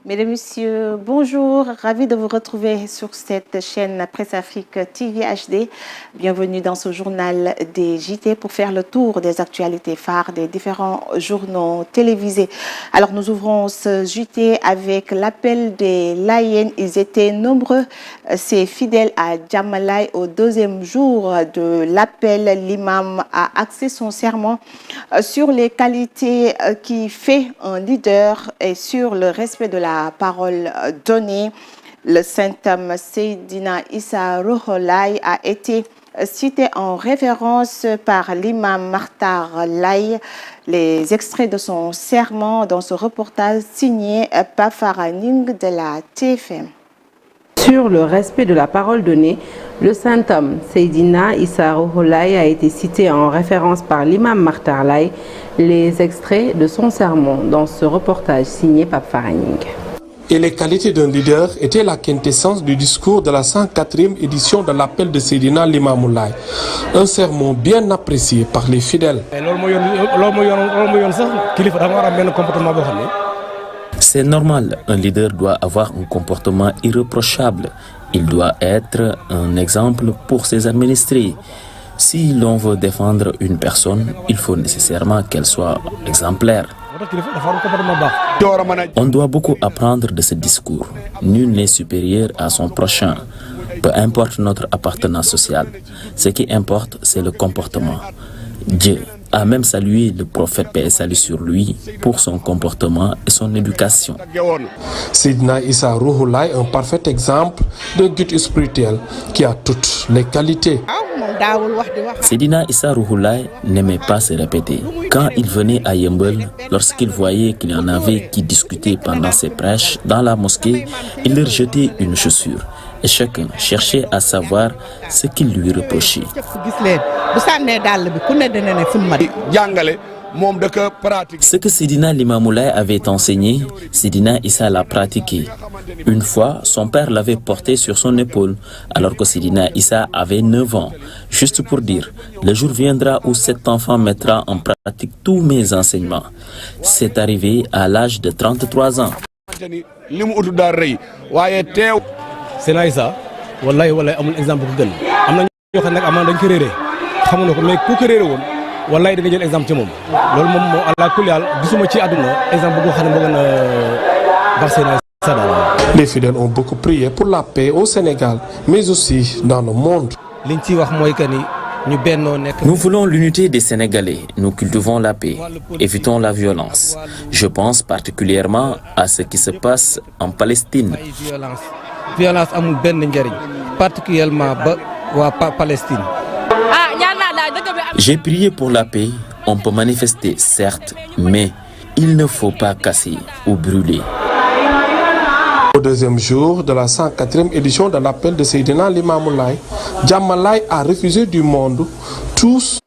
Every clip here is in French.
Mesdames, Messieurs, bonjour. Ravi de vous retrouver sur cette chaîne Presse Afrique TV HD. Bienvenue dans ce journal des JT pour faire le tour des actualités phares des différents journaux télévisés. Alors, nous ouvrons ce JT avec l'appel des Layènes. Ils étaient nombreux, ces fidèles à Djamalay. Au deuxième jour de l'appel, l'imam a axé son sermon sur les qualités qui fait un leader et sur le respect de la parole donnée. Le saint homme Seydina Issa Rouhou Laye a été cité en référence par l'imam Makhtar Laye. Les extraits de son sermon dans ce reportage signé Pafara Ning de la TFM. Sur le respect de la parole donnée, le saint homme Seydina Issa Rouhou Laye a été cité en référence par l'imam Makhtar Laye. Les extraits de son sermon dans ce reportage signé Pafara Ning. Et les qualités d'un leader étaient la quintessence du discours de la 104e édition de l'appel de Seydina Limamou Laye. Un sermon bien apprécié par les fidèles. C'est normal, un leader doit avoir un comportement irréprochable. Il doit être un exemple pour ses administrés. Si l'on veut défendre une personne, il faut nécessairement qu'elle soit exemplaire. On doit beaucoup apprendre de ce discours. Nul n'est supérieur à son prochain, peu importe notre appartenance sociale. Ce qui importe, c'est le comportement. Dieu a même salué le prophète, paix et salut sur lui, pour son comportement et son éducation. Seydina Issa Rouhou Laye, un parfait exemple de guide spirituel qui a toutes les qualités. Seydina Issa Rouhou Laye n'aimait pas se répéter. Quand il venait à Yeumbeul, lorsqu'il voyait qu'il y en avait qui discutaient pendant ses prêches dans la mosquée, il leur jetait une chaussure. Et chacun cherchait à savoir ce qu'il lui reprochait. Ce que Seydina Limamou Laye avait enseigné, Seydina Issa l'a pratiqué. Une fois, son père l'avait porté sur son épaule, alors que Seydina Issa avait 9 ans. Juste pour dire, le jour viendra où cet enfant mettra en pratique tous mes enseignements. C'est arrivé à l'âge de 33 ans. Seydina Issa wallahi amul exemple bu gën amna ñoo xam nak amana dañ ko réré xamuno ko mais ku ko réré won wallahi da nga jël exemple ci mom lool mom mo ala kuliyal gisuma ci aduna exemple bu xamne mo gëna bax Seydina Issa dal. Les fidèles ont beaucoup prié pour la paix au Sénégal mais aussi dans le monde. Liñ ci wax moy que ni nous voulons l'unité des Sénégalais, nous cultivons la paix, évitons la violence. Je pense particulièrement à ce qui se passe en Palestine. Violence amul ben njariñ particulièrement ba wa Palestine. J'ai prié pour la paix, on peut manifester certes, mais il ne faut pas casser ou brûler. Au deuxième jour de la 104e édition de l'appel de Seydina Limamou Laye, Djamalay a refusé du monde tous.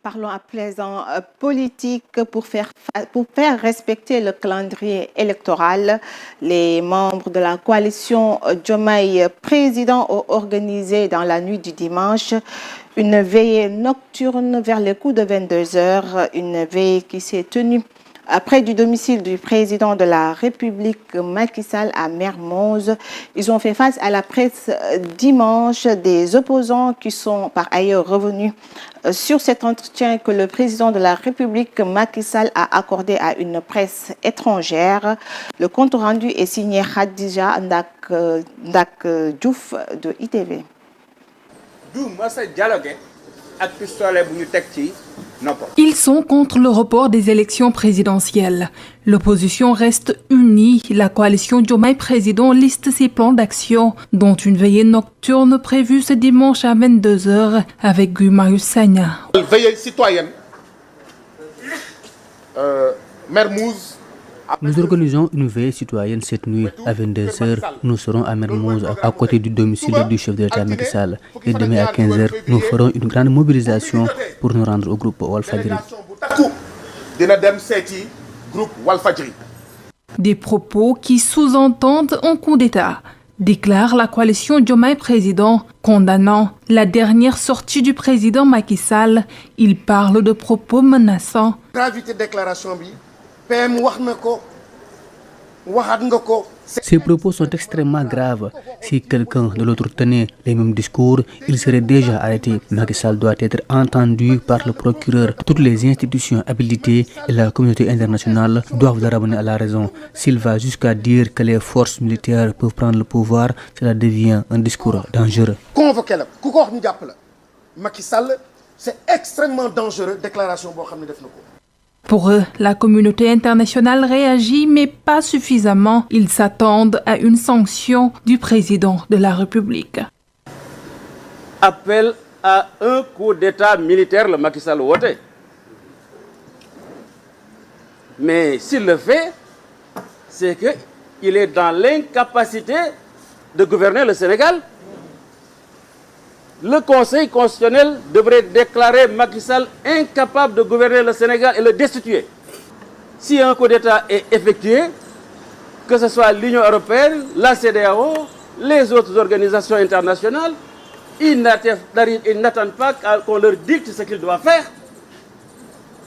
Parlons à présent politique pour faire respecter le calendrier électoral. Les membres de la coalition Diomaye Président ont organisé dans la nuit du dimanche une veillée nocturne vers les coups de 22 h, une veillée qui s'est tenue près du domicile du président de la République Macky Sall à Mermoz. Ils ont fait face à la presse dimanche, des opposants qui sont par ailleurs revenus sur cet entretien que le président de la République Macky Sall a accordé à une presse étrangère. Le compte rendu est signé Khadija Ndak Diouf de ITV. Ils sont contre le report des élections présidentielles. L'opposition reste unie. La coalition Diomaye Président liste ses plans d'action, dont une veillée nocturne prévue ce dimanche à 22 h avec Guy Marius Sagna. Veillée citoyenne, Mermoz, Nous organisons une veillée citoyenne cette nuit à 22h. Nous serons à Mermoz, à côté du domicile du chef de l'État Macky Sall. Et demain à 15h, nous ferons une grande mobilisation pour nous rendre au groupe Walfadjri. Des propos qui sous-entendent un coup d'État, déclare la coalition Diomaye Président, condamnant la dernière sortie du président Macky Sall. Il parle de propos menaçants. Gravité déclaration bi PM wax nako Ces propos sont extrêmement graves. Si quelqu'un de l'autre tenait les mêmes discours, il serait déjà arrêté. Macky Sall doit être entendu par le procureur. Toutes les institutions habilitées et la communauté internationale doivent le ramener à la raison. S'il va jusqu'à dire que les forces militaires peuvent prendre le pouvoir, cela devient un discours dangereux. Convoqué la ku ko wax ñu japp la Macky Sall, c'est extrêmement dangereux déclaration bo xamni def nako. Pour eux, la communauté internationale réagit, mais pas suffisamment. Ils s'attendent à une sanction du président de la République. Appel à un coup d'État militaire, le Macky Sall voté. Mais s'il le fait, c'est qu'il est dans l'incapacité de gouverner le Sénégal. Le Conseil constitutionnel devrait déclarer Macky Sall incapable de gouverner le Sénégal et le destituer. Si un coup d'État est effectué, que ce soit l'Union européenne, la CEDEAO, les autres organisations internationales, ils n'attendent pas qu'on leur dicte ce qu'ils doivent faire.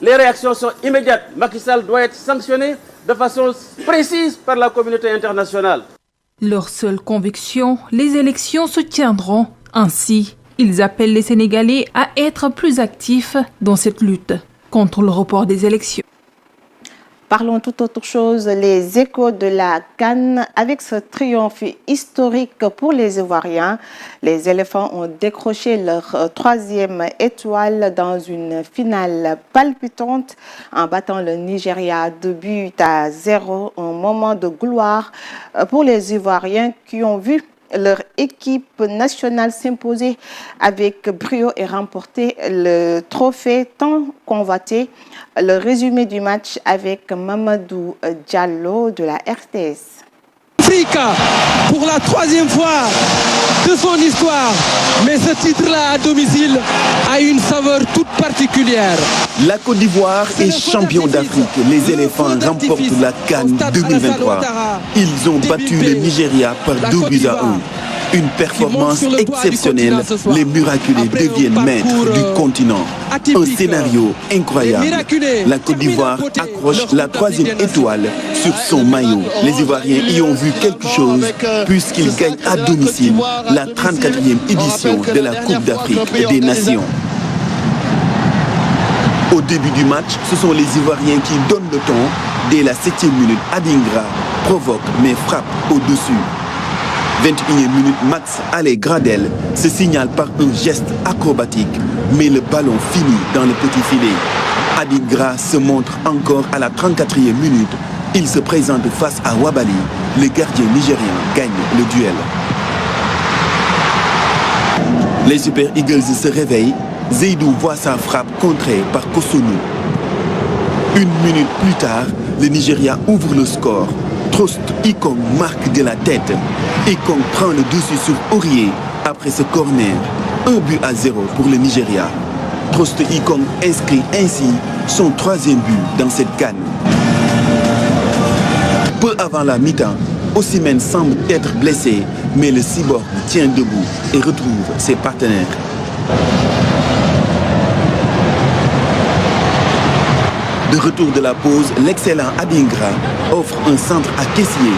Les réactions sont immédiates. Macky Sall doit être sanctionné de façon précise par la communauté internationale. Leur seule conviction, les élections se tiendront. Ainsi, ils appellent les Sénégalais à être plus actifs dans cette lutte contre le report des élections. Parlons tout autre chose, les échos de la CAN. Avec ce triomphe historique pour les Ivoiriens, les éléphants ont décroché leur troisième étoile dans une finale palpitante en battant le Nigeria 2-0. Un moment de gloire pour les Ivoiriens qui ont vu leur équipe nationale s'imposer avec brio et remporter le trophée tant convoité. Le résumé du match avec Mamadou Diallo de la RTS. Africa pour la troisième fois de son histoire, mais ce titre-là à domicile a une saveur toute particulière. La Côte d'Ivoire est champion d'Afrique. Les éléphants remportent la CAN 2023. Ils ont battu le Nigeria par 2-1. Une performance exceptionnelle. Les miraculés deviennent maîtres du continent. Un scénario incroyable. La Côte d'Ivoire accroche la troisième étoile sur son maillot. Les Ivoiriens y ont vu quelque chose puisqu'ils gagnent à domicile la 34e édition de la Coupe d'Afrique des Nations. Au début du match, ce sont les Ivoiriens qui donnent le ton. Dès la 7e minute, Adingra provoque mais frappe au-dessus. 21e minute, Max Allé Gradel se signale par un geste acrobatique, mais le ballon finit dans le petit filet. Adingra se montre encore à la 34e minute. Il se présente face à Wabali. Le gardien nigérien gagne le duel. Les Super Eagles se réveillent. Zeidou voit sa frappe contrée par Kosunu. Une minute plus tard, le Nigeria ouvre le score. Trost Ikong marque de la tête. Ikong prend le dessus sur Aurier après ce corner. 1-0 pour le Nigeria. Trost Ikong inscrit ainsi son troisième but dans cette CAN. Peu avant la mi-temps, Osimhen semble être blessé, mais le cyborg tient debout et retrouve ses partenaires. De retour de la pause, l'excellent Adingra offre un centre à Kessié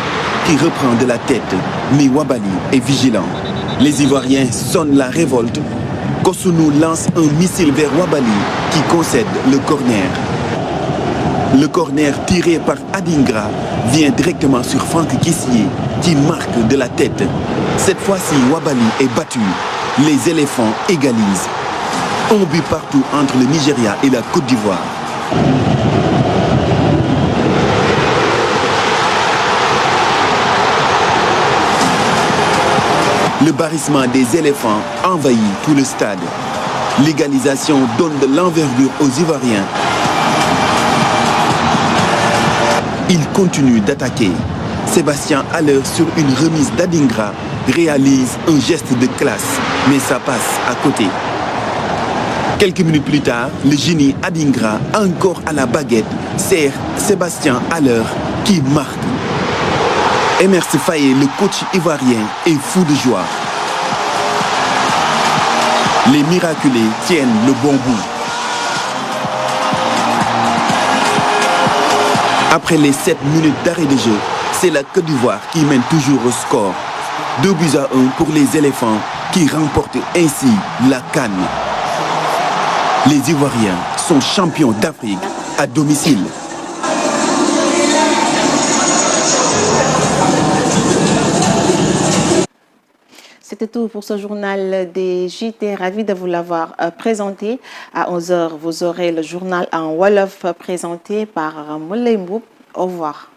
qui reprend de la tête, mais Wabali est vigilant. Les Ivoiriens sonnent la révolte. Kosunu lance un missile vers Wabali qui concède le corner. Le corner tiré par Adingra vient directement sur Franck Kessié qui marque de la tête. Cette fois-ci, Wabali est battu. Les éléphants égalisent. Un but partout entre le Nigeria et la Côte d'Ivoire. Le barrissement des éléphants envahit tout le stade. L'égalisation donne de l'envergure aux Ivoiriens. Il continue d'attaquer. Sébastien Haller, sur une remise d'Adingra, réalise un geste de classe, mais ça passe à côté. Quelques minutes plus tard, le génie Adingra, encore à la baguette, sert Sébastien Haller qui marque. Emers Faye, le coach ivoirien, est fou de joie. Les miraculés tiennent le bon bout. Après les 7 minutes d'arrêt de jeu, c'est la Côte d'Ivoire qui mène toujours au score. 2 buts à 1 pour les éléphants qui remportent ainsi la CAN. Les Ivoiriens sont champions d'Afrique à domicile. C'était tout pour ce journal des JT. Ravi de vous l'avoir présenté. À 11h, vous aurez le journal en Wolof présenté par Moulay Mboup. Au revoir.